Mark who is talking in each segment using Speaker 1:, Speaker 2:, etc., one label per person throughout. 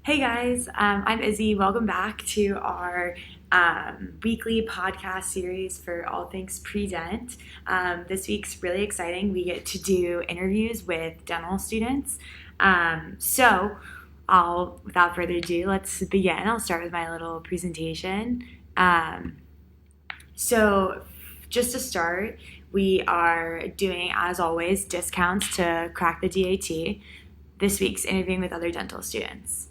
Speaker 1: Hey guys, I'm Izzy. Welcome back to our weekly podcast series for all things pre-dent. This week's really exciting. We get to do interviews with dental students. Without further ado, let's begin. I'll start with my little presentation. So, just to start, we are doing, as always, discounts to crack the DAT. This week's interviewing with other dental students.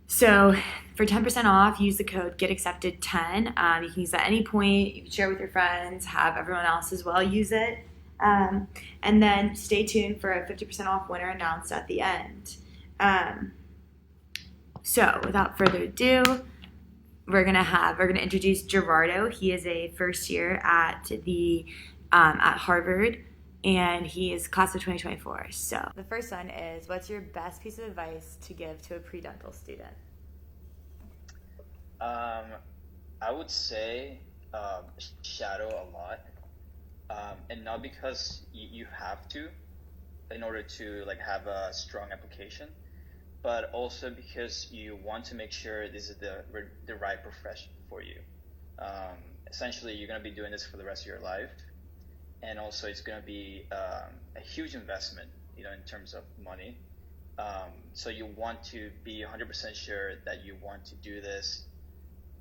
Speaker 1: So for 10% off, use the code GetAccepted10. You can use that at any point. You can share with your friends, have everyone else as well use it. And then stay tuned for a 50% off winner announced at the end. So without further ado, we're gonna introduce Gerardo. He is a first year at Harvard, and he is class of 2024. So the first one is, what's your best piece of advice to give to a pre-dental student?
Speaker 2: I would say shadow a lot, and not because you have to in order to have a strong application, but also because you want to make sure this is the right profession for you. Essentially, you're going to be doing this for the rest of your life, and also it's going to be a huge investment, in terms of money. So you want to be 100% sure that you want to do this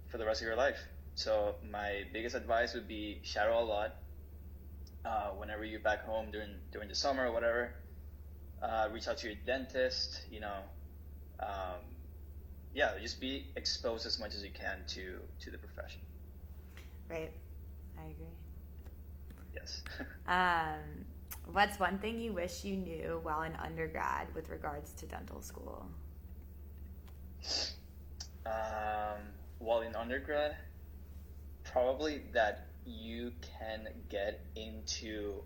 Speaker 2: for the rest of your life. So my biggest advice would be shadow a lot. Whenever you're back home during the summer or whatever, reach out to your dentist. Just be exposed as much as you can to the profession.
Speaker 1: Right, I agree.
Speaker 2: Yes.
Speaker 1: What's one thing you wish you knew while in undergrad with regards to dental school?
Speaker 2: While in undergrad, probably that you can get into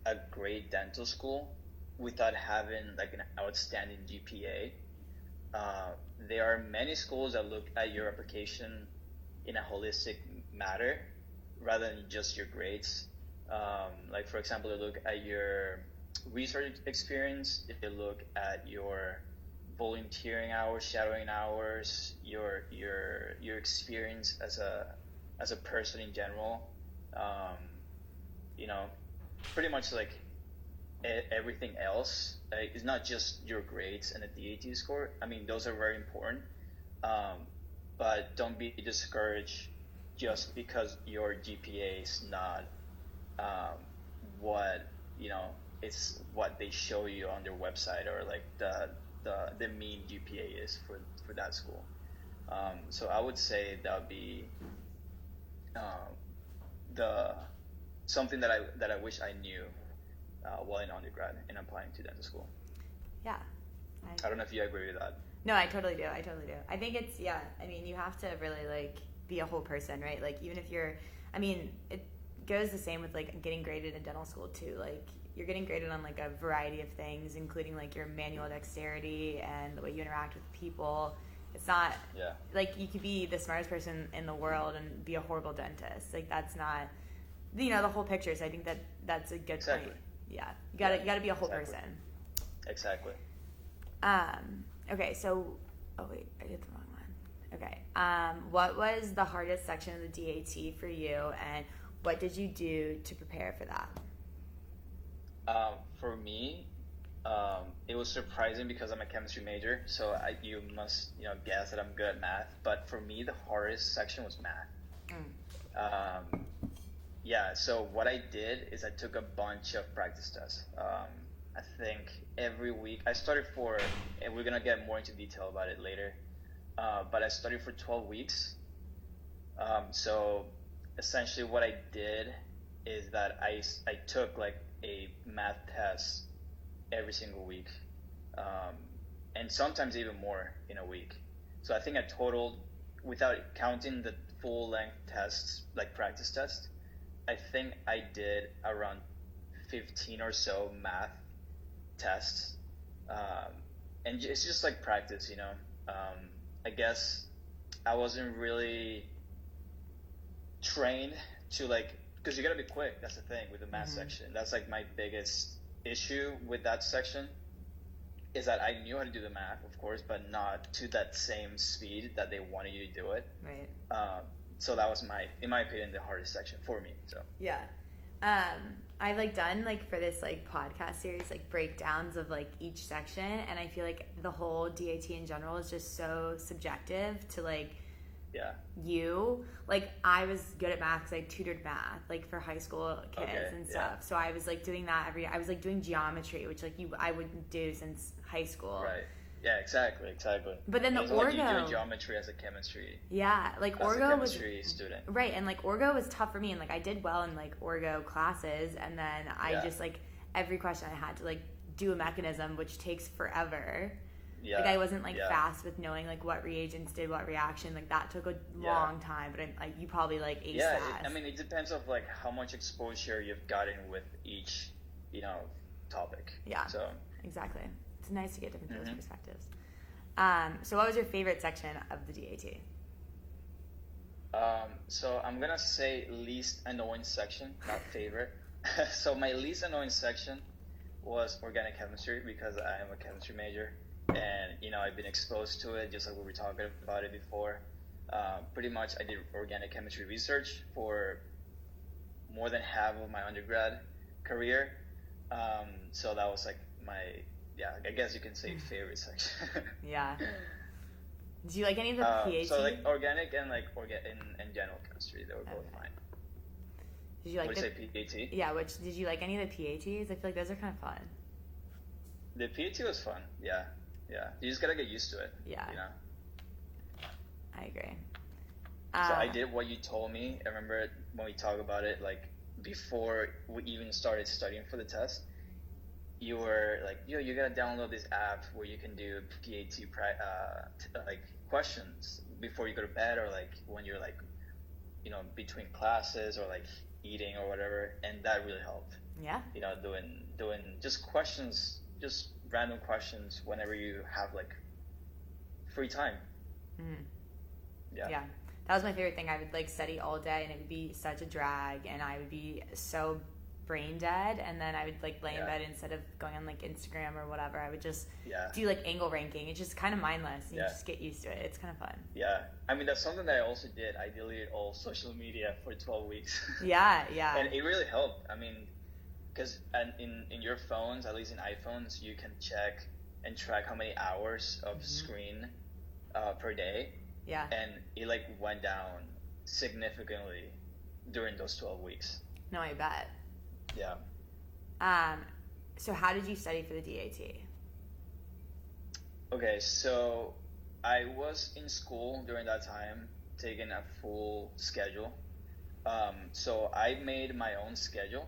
Speaker 2: a great dental school without having an outstanding GPA. There are many schools that look at your application in a holistic matter rather than just your grades. For example, they look at your research experience, they look at your volunteering hours, shadowing hours, your experience as a person in general. Pretty much everything else is not just your grades and the DAT score. I mean, those are very important, but don't be discouraged just because your GPA is not what it's what they show you on their website, or the mean GPA is for that school. So I would say that would be the something that I wish I knew while in undergrad and applying to dental school.
Speaker 1: Yeah.
Speaker 2: I don't know if you agree with that.
Speaker 1: No, I totally do. I think it's, you have to really be a whole person, right? Even if it goes the same with getting graded in dental school too. You're getting graded on a variety of things, including your manual dexterity and the way you interact with people. It's not you could be the smartest person in the world and be a horrible dentist. That's not the whole picture. So I think that's a good point. Yeah, you gotta be a whole person.
Speaker 2: Exactly.
Speaker 1: Okay, so wait, I did the wrong one. Okay. What was the hardest section of the DAT for you, and what did you do to prepare for that?
Speaker 2: For me, it was surprising because I'm a chemistry major, so you must guess that I'm good at math. But for me, the hardest section was math. So what I did is I took a bunch of practice tests. I think every week I studied for, and we're gonna get more into detail about it later. But I studied for 12 weeks. So essentially, what I did is that I took a math test every single week, and sometimes even more in a week. So I think I totaled, without counting the full length tests, practice tests, I think I did around 15 or so math tests, and it's just practice. I guess I wasn't really trained to because you gotta be quick. That's the thing with the math section. That's my biggest issue with that section, is that I knew how to do the math, of course, but not to that same speed that they wanted you to do it.
Speaker 1: Right.
Speaker 2: So that was in my opinion, the hardest section for me. So
Speaker 1: yeah, I've like done like for this like podcast series like breakdowns of like each section, and I feel like the whole DAT in general is just so subjective to like.
Speaker 2: Yeah.
Speaker 1: You like I was good at math because I tutored math like for high school kids and stuff. Yeah. So I was like doing that every day. I was like doing geometry, which like I wouldn't do since high school.
Speaker 2: Right. Yeah. Exactly.
Speaker 1: But then the orgo.
Speaker 2: Like you do geometry as a chemistry.
Speaker 1: Yeah, like orgo was
Speaker 2: chemistry student.
Speaker 1: Right, and like orgo was tough for me, and like I did well in like orgo classes, and then I just like every question I had to like do a mechanism, which takes forever. Yeah. Like I wasn't like fast with knowing like what reagents did what reaction. Like that took a long time, but like you probably like aced that.
Speaker 2: I mean, it depends of like how much exposure you've gotten with each, topic.
Speaker 1: Yeah.
Speaker 2: So
Speaker 1: exactly, it's nice to get different people's perspectives. So what was your favorite section of the DAT?
Speaker 2: So I'm gonna say least annoying section, not favorite. So my least annoying section was organic chemistry because I am a chemistry major. And, I've been exposed to it just like we were talking about it before. Pretty much I did organic chemistry research for more than half of my undergrad career. So that was like I guess you can say favorite section.
Speaker 1: Yeah. Did you like any of the PAT?
Speaker 2: So like organic and like and general chemistry, they were both fine.
Speaker 1: Did you like
Speaker 2: what did you say, PAT?
Speaker 1: Yeah, did you like any of the PATs? I feel like those are kind of fun.
Speaker 2: The PAT was fun, yeah. Yeah, you just gotta get used to it.
Speaker 1: Yeah. I agree.
Speaker 2: So I did what you told me. I remember when we talked about it, like before we even started studying for the test, you were like, you gotta download this app where you can do PAT like questions before you go to bed, or like when you're like, between classes or like eating or whatever, and that really helped.
Speaker 1: Yeah.
Speaker 2: Doing just questions, just random questions whenever you have like free time.
Speaker 1: Yeah, that was my favorite thing. I would like study all day and it would be such a drag, and I would be so brain dead, and then I would like lay in bed instead of going on like Instagram or whatever. I would just do like angle ranking. It's just kind of mindless, and you just get used to it. It's kind of fun.
Speaker 2: Yeah, I mean that's something that I also did. I deleted all social media for 12 weeks.
Speaker 1: Yeah.
Speaker 2: And it really helped. I mean, because in your phones, at least in iPhones, you can check and track how many hours of screen per day.
Speaker 1: Yeah.
Speaker 2: And it like went down significantly during those 12 weeks.
Speaker 1: No, I bet.
Speaker 2: Yeah.
Speaker 1: So how did you study for the DAT?
Speaker 2: Okay, so I was in school during that time, taking a full schedule. So I made my own schedule.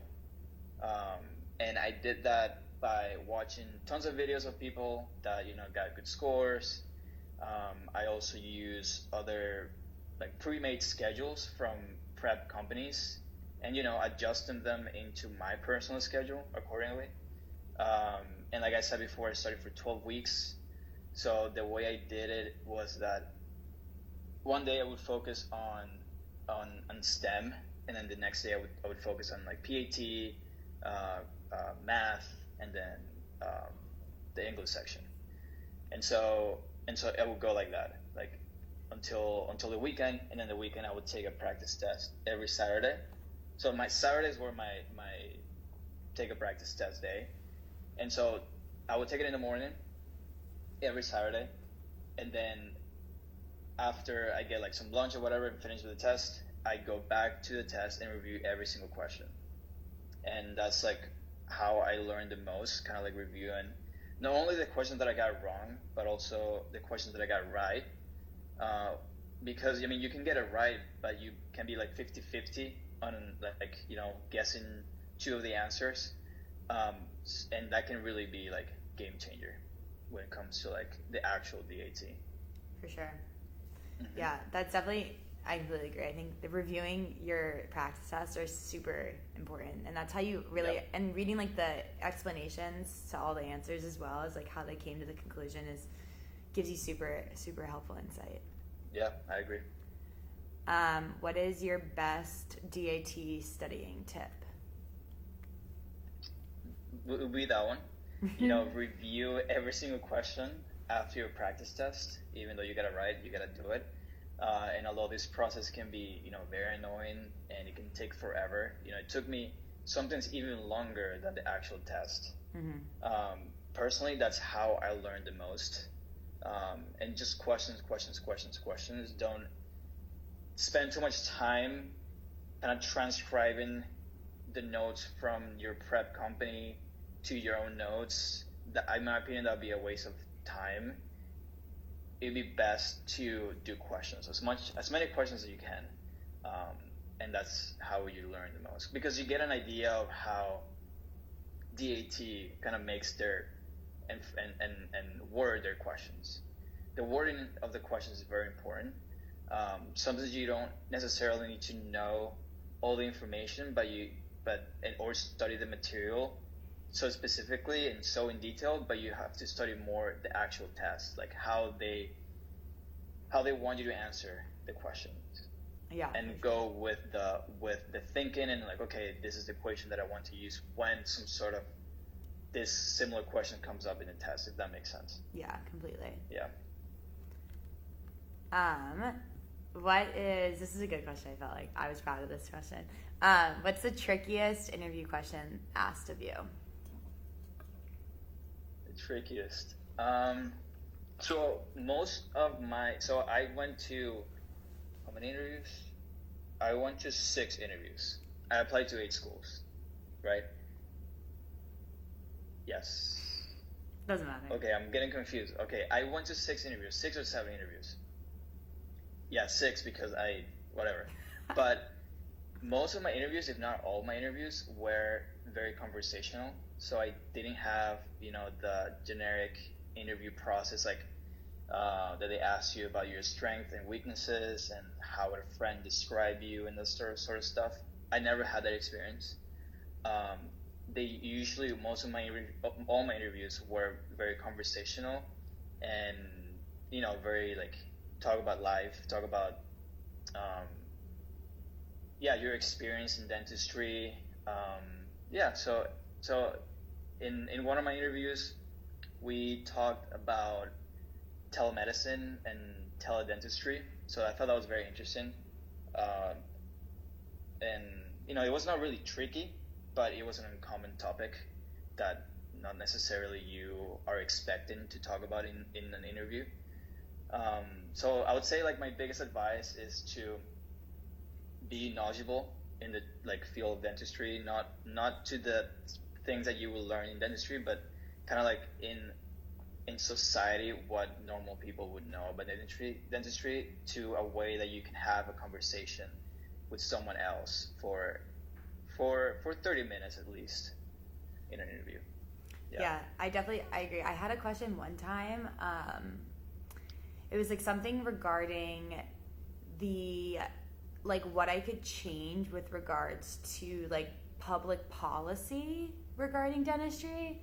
Speaker 2: And I did that by watching tons of videos of people that, got good scores. I also use other like pre-made schedules from prep companies and, adjusting them into my personal schedule accordingly. And like I said before, I studied for 12 weeks. So the way I did it was that one day I would focus on STEM, and then the next day I would focus on like PAT, math, and then the English section. And so I would go like that, like until the weekend, and then the weekend I would take a practice test every Saturday. So my Saturdays were my take a practice test day, and so I would take it in the morning every Saturday, and then after I get like some lunch or whatever and finish with the test, I go back to the test and review every single question. And that's like how I learned the most, kind of like reviewing not only the questions that I got wrong, but also the questions that I got right. Because, I mean, you can get it right, but you can be like 50-50 on like, guessing two of the answers. And that can really be like game changer when it comes to like the actual DAT.
Speaker 1: For sure. Mm-hmm. Yeah, that's definitely, I completely agree. I think the reviewing your practice tests are super important, and that's how you really, and reading like the explanations to all the answers as well as like how they came to the conclusion gives you super, super helpful insight.
Speaker 2: Yeah, I agree.
Speaker 1: What is your best DAT studying tip?
Speaker 2: Would be that one. review every single question after your practice test. Even though you got it right, you got to do it. And although this process can be, very annoying and it can take forever, it took me sometimes even longer than the actual test. Mm-hmm. Personally, that's how I learned the most. And just questions. Don't spend too much time kind of transcribing the notes from your prep company to your own notes. In my opinion, that would be a waste of time. It'd be best to do questions, as many questions as you can, and that's how you learn the most, because you get an idea of how DAT kind of makes their and word their questions. The wording of the questions is very important. Sometimes you don't necessarily need to know all the information, or study the material so specifically and so in detail, but you have to study more the actual test, like how they want you to answer the questions.
Speaker 1: Yeah.
Speaker 2: And go with the thinking and like, okay, this is the equation that I want to use when some sort of this similar question comes up in the test, if that makes sense.
Speaker 1: Yeah, completely.
Speaker 2: Yeah.
Speaker 1: This is a good question. I felt like I was proud of this question. What's the trickiest interview question asked of you?
Speaker 2: The trickiest. So I went to how many interviews? I went to 6 interviews. I applied to 8 schools, right? Yes.
Speaker 1: Doesn't matter.
Speaker 2: Okay, I'm getting confused. Okay, I went to 6 interviews, 6 or 7 interviews. Yeah, 6 because whatever. But most of my interviews, if not all my interviews, were very conversational. So I didn't have, the generic interview process like that they ask you about your strengths and weaknesses and how would a friend describe you and this sort of stuff. I never had that experience. All my interviews were very conversational and, very like talk about life, talk about, your experience in dentistry. So in one of my interviews, we talked about telemedicine and teledentistry. So I thought that was very interesting. And, it was not really tricky, but it was an uncommon topic that not necessarily you are expecting to talk about in an interview. So I would say like my biggest advice is to be knowledgeable in the field of dentistry, not to the things that you will learn in dentistry, but kind of like in society what normal people would know about dentistry to a way that you can have a conversation with someone else for 30 minutes at least in an interview.
Speaker 1: Yeah, I agree. I had a question one time. It was like something regarding the what I could change with regards to public policy regarding dentistry.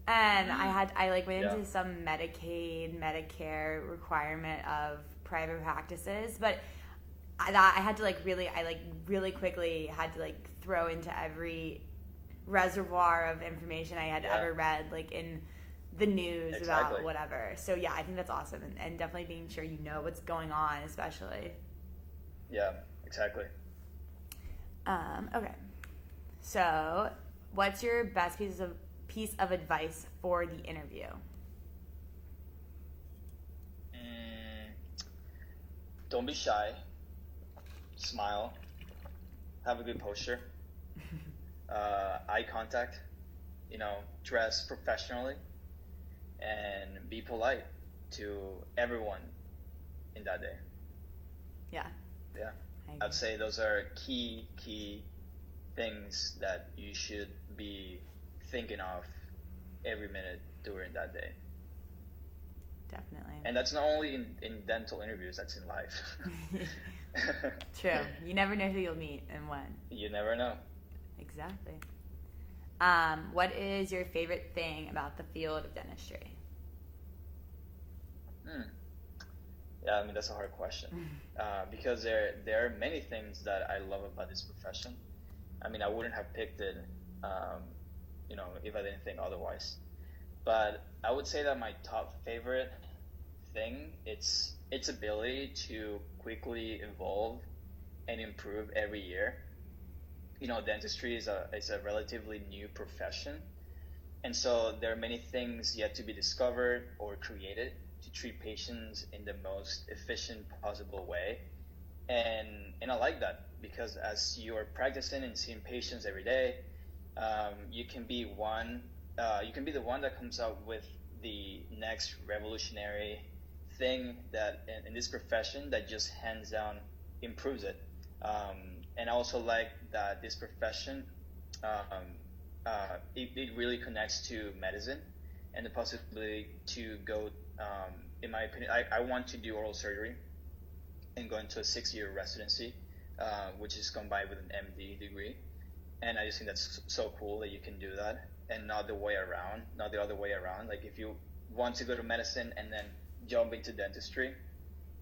Speaker 1: And I went into some Medicaid, Medicare requirement of private practices, but I had to really quickly had to throw into every reservoir of information I had ever read in the news about whatever. So yeah, I think that's awesome, and definitely being sure you know what's going on, especially.
Speaker 2: Yeah, exactly.
Speaker 1: Okay. So, what's your best piece of advice for the interview?
Speaker 2: Don't be shy. Smile. Have a good posture. Eye contact. Dress professionally, and be polite to everyone in that day.
Speaker 1: Yeah.
Speaker 2: Yeah. I'd say those are key things that you should be thinking of every minute during that day.
Speaker 1: Definitely.
Speaker 2: And that's not only in dental interviews, that's in life.
Speaker 1: True. You never know who you'll meet and when.
Speaker 2: You never know.
Speaker 1: Exactly. What is your favorite thing about the field of dentistry?
Speaker 2: Yeah, that's a hard question. Because there are many things that I love about this profession. I wouldn't have picked it, if I didn't think otherwise. But I would say that my top favorite thing, it's its ability to quickly evolve and improve every year. Dentistry is a relatively new profession, and so there are many things yet to be discovered or created to treat patients in the most efficient possible way. And I like that, because as you are practicing and seeing patients every day, you can be the one that comes up with the next revolutionary thing that in this profession that just hands down improves it. And I also like that this profession, it really connects to medicine and the possibility to go, in my opinion, I want to do oral surgery and go into a 6-year residency, which is combined with an MD degree. And I just think that's so cool that you can do that, and not the other way around. Like, if you want to go to medicine and then jump into dentistry,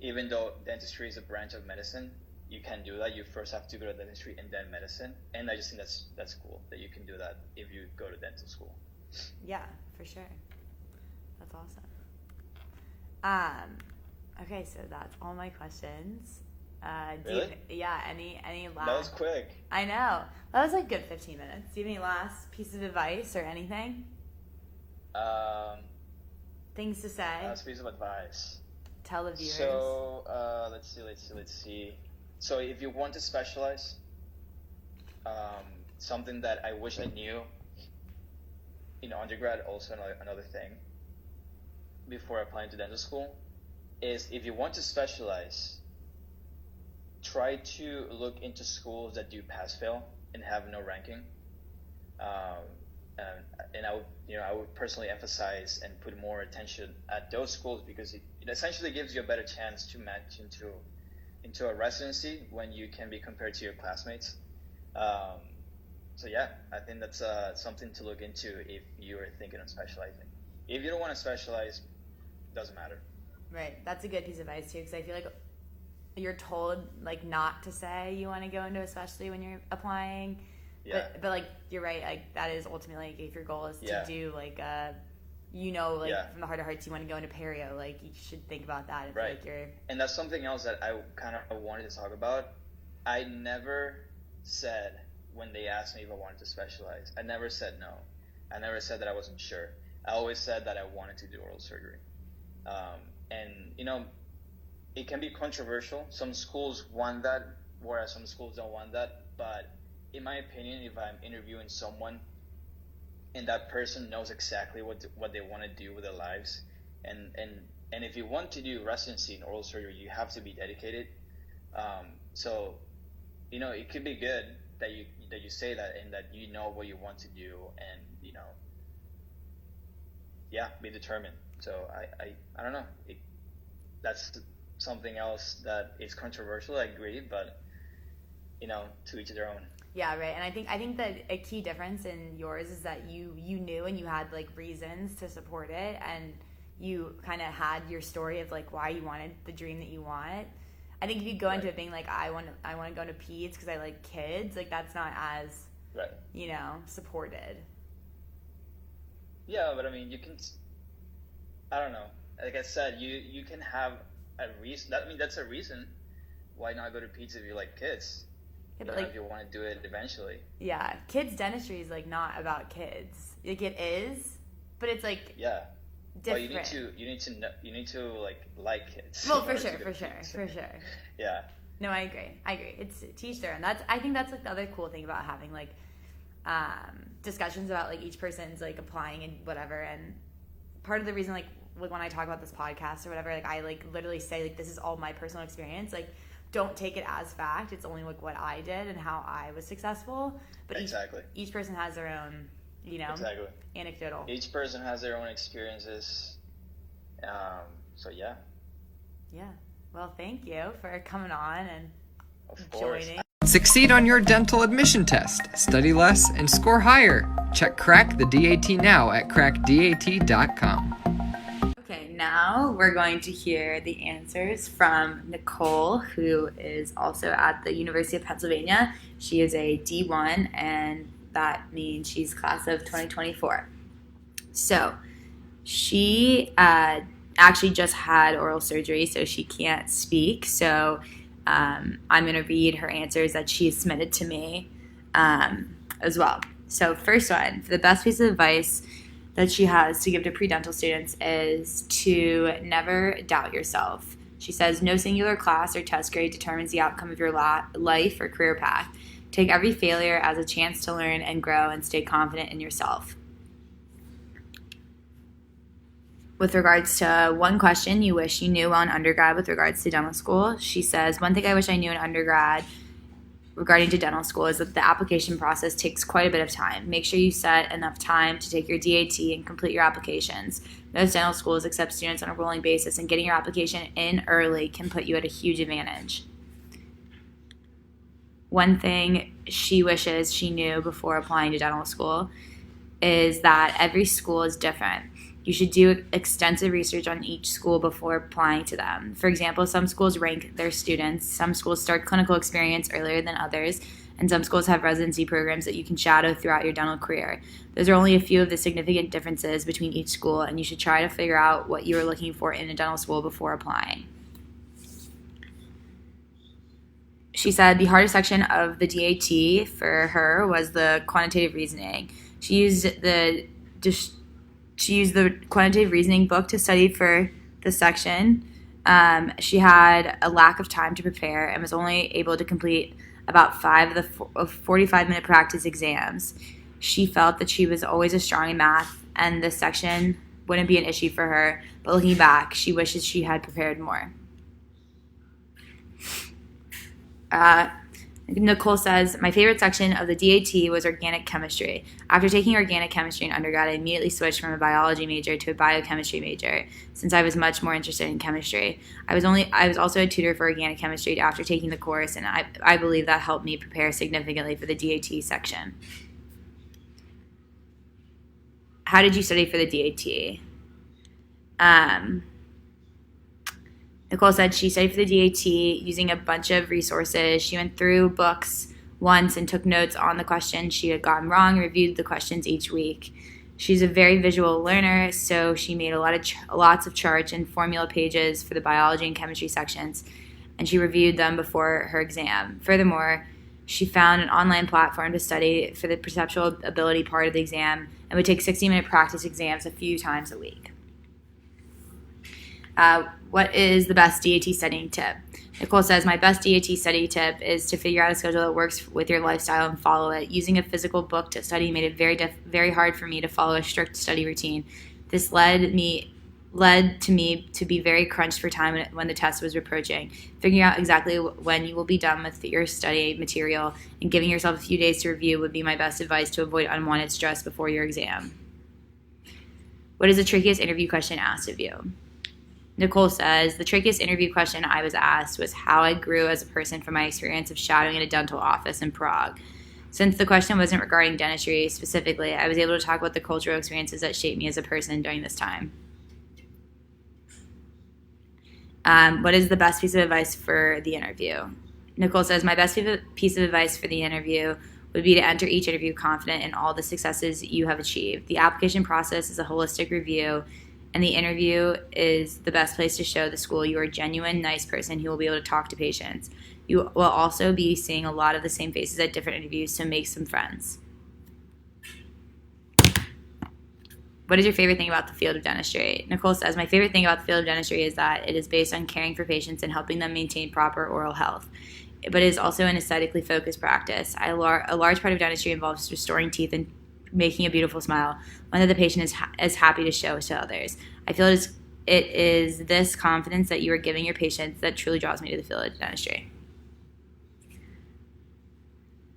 Speaker 2: even though dentistry is a branch of medicine, you can do that. You first have to go to dentistry and then medicine. And I just think that's cool that you can do that if you go to dental school.
Speaker 1: Yeah, for sure. That's awesome. Okay, so that's all my questions.
Speaker 2: Really?
Speaker 1: Any last...
Speaker 2: That was quick.
Speaker 1: I know. That was like good 15 minutes. Do you have any last piece of advice or anything? Things to say?
Speaker 2: Last piece of advice.
Speaker 1: Tell the viewers.
Speaker 2: So, let's see. So if you want to specialize, something that I wish I knew in undergrad, also another thing, before applying to dental school, is if you want to specialize, try to look into schools that do pass-fail and have no ranking. And I would personally emphasize and put more attention at those schools, because it essentially gives you a better chance to match into a residency when you can be compared to your classmates. So yeah, I think that's something to look into if you are thinking of specializing. If you don't want to specialize, doesn't matter.
Speaker 1: Right, that's a good piece of advice too, because I feel like you're told like not to say you want to go into a specialty when you're applying.
Speaker 2: Yeah.
Speaker 1: But like you're right, like that is ultimately like, if your goal is to do like from the heart of hearts you want to go into perio, like you should think about that. If,
Speaker 2: right.
Speaker 1: Like, you're...
Speaker 2: And that's something else that I kind of wanted to talk about. I never said, when they asked me if I wanted to specialize, I never said no. I never said that I wasn't sure. I always said that I wanted to do oral surgery. And it can be controversial. Some schools want that, whereas some schools don't want that. But in my opinion, if I'm interviewing someone and that person knows exactly what they want to do with their lives, and if you want to do residency in oral surgery, you have to be dedicated. So it could be good that you say that, and that you know what you want to do, and be determined. So I don't know. That's something else that is controversial. I agree, but to each their own.
Speaker 1: Yeah, right. And I think that a key difference in yours is that you knew and you had like reasons to support it, and you kind of had your story of like why you wanted the dream that you want. I think if you go into it being like, I want to go to peds because I like kids, like that's not as supported.
Speaker 2: Yeah, but I mean, you can. I don't know. Like I said, you can have a reason. That's a reason. Why not go to peds if you like kids? Yeah, but if you want to do it eventually.
Speaker 1: Yeah, kids dentistry is like not about kids. Like it is, but it's like different.
Speaker 2: But you need to like kids.
Speaker 1: Well, for sure.
Speaker 2: Yeah.
Speaker 1: No, I agree. It's teach their own. I think that's like the other cool thing about having like discussions about like each person's like applying and whatever. And part of the reason like when I talk about this podcast or whatever, like I like literally say like this is all my personal experience. Like don't take it as fact. It's only like what I did and how I was successful. But each person has their own, anecdotal.
Speaker 2: Each person has their own experiences. So yeah.
Speaker 1: Yeah. Well, thank you for coming on and
Speaker 2: joining.
Speaker 3: Succeed on your dental admission test. Study less and score higher. Check Crack the DAT now at crackdat.com.
Speaker 1: Okay, now we're going to hear the answers from Nicole, who is also at the University of Pennsylvania. She is a D1, and that means she's class of 2024. So, She actually just had oral surgery, so she can't speak. So I'm going to read her answers that she submitted to me as well. So first one, the best piece of advice that she has to give to PreDental students is to never doubt yourself. She says, no singular class or test grade determines the outcome of your life or career path. Take every failure as a chance to learn and grow and stay confident in yourself. With regards to one question you wish you knew while in undergrad with regards to dental school, she says, one thing I wish I knew in undergrad regarding to dental school is that the application process takes quite a bit of time. Make sure you set enough time to take your DAT and complete your applications. Most dental schools accept students on a rolling basis, and getting your application in early can put you at a huge advantage. One thing she wishes she knew before applying to dental school is that every school is different. You should do extensive research on each school before applying to them. For example, some schools rank their students, some schools start clinical experience earlier than others, and some schools have residency programs that you can shadow throughout your dental career. Those are only a few of the significant differences between each school, and you should try to figure out what you are looking for in a dental school before applying. She said the hardest section of the DAT for her was the quantitative reasoning. She used the quantitative reasoning book to study for the section. She had a lack of time to prepare and was only able to complete about 5 of the 45-minute practice exams. She felt that she was always as strong in math and this section wouldn't be an issue for her, but looking back, she wishes she had prepared more. Nicole says, my favorite section of the DAT was organic chemistry. After taking organic chemistry in undergrad, I immediately switched from a biology major to a biochemistry major since I was much more interested in chemistry. I was also a tutor for organic chemistry after taking the course, and I believe that helped me prepare significantly for the DAT section. How did you study for the DAT? Nicole said she studied for the DAT using a bunch of resources. She went through books once and took notes on the questions she had gotten wrong, reviewed the questions each week. She's a very visual learner, so she made lots of charts and formula pages for the biology and chemistry sections, and she reviewed them before her exam. Furthermore, she found an online platform to study for the perceptual ability part of the exam and would take 60-minute practice exams a few times a week. What is the best DAT studying tip? Nicole says, my best DAT study tip is to figure out a schedule that works with your lifestyle and follow it. Using a physical book to study made it very hard for me to follow a strict study routine. This led to me to be very crunched for time when the test was approaching. Figuring out exactly when you will be done with your study material and giving yourself a few days to review would be my best advice to avoid unwanted stress before your exam. What is the trickiest interview question asked of you? Nicole says, the trickiest interview question I was asked was how I grew as a person from my experience of shadowing in a dental office in Prague. Since the question wasn't regarding dentistry specifically, I was able to talk about the cultural experiences that shaped me as a person during this time. What is the best piece of advice for the interview? Nicole says, my best piece of advice for the interview would be to enter each interview confident in all the successes you have achieved. The application process is a holistic review, and the interview is the best place to show the school you are a genuine, nice person who will be able to talk to patients. You will also be seeing a lot of the same faces at different interviews, so make some friends. What is your favorite thing about the field of dentistry? Nicole says, my favorite thing about the field of dentistry is that it is based on caring for patients and helping them maintain proper oral health. But it is also an aesthetically focused practice. A large part of dentistry involves restoring teeth and making a beautiful smile, one that the patient is happy to show to others. I feel it is this confidence that you are giving your patients that truly draws me to the field of dentistry.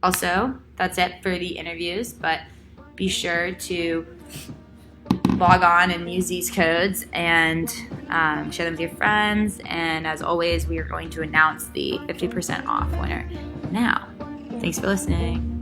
Speaker 1: Also, that's it for the interviews, but be sure to log on and use these codes and share them with your friends. And as always, we are going to announce the 50% off winner now. Thanks for listening.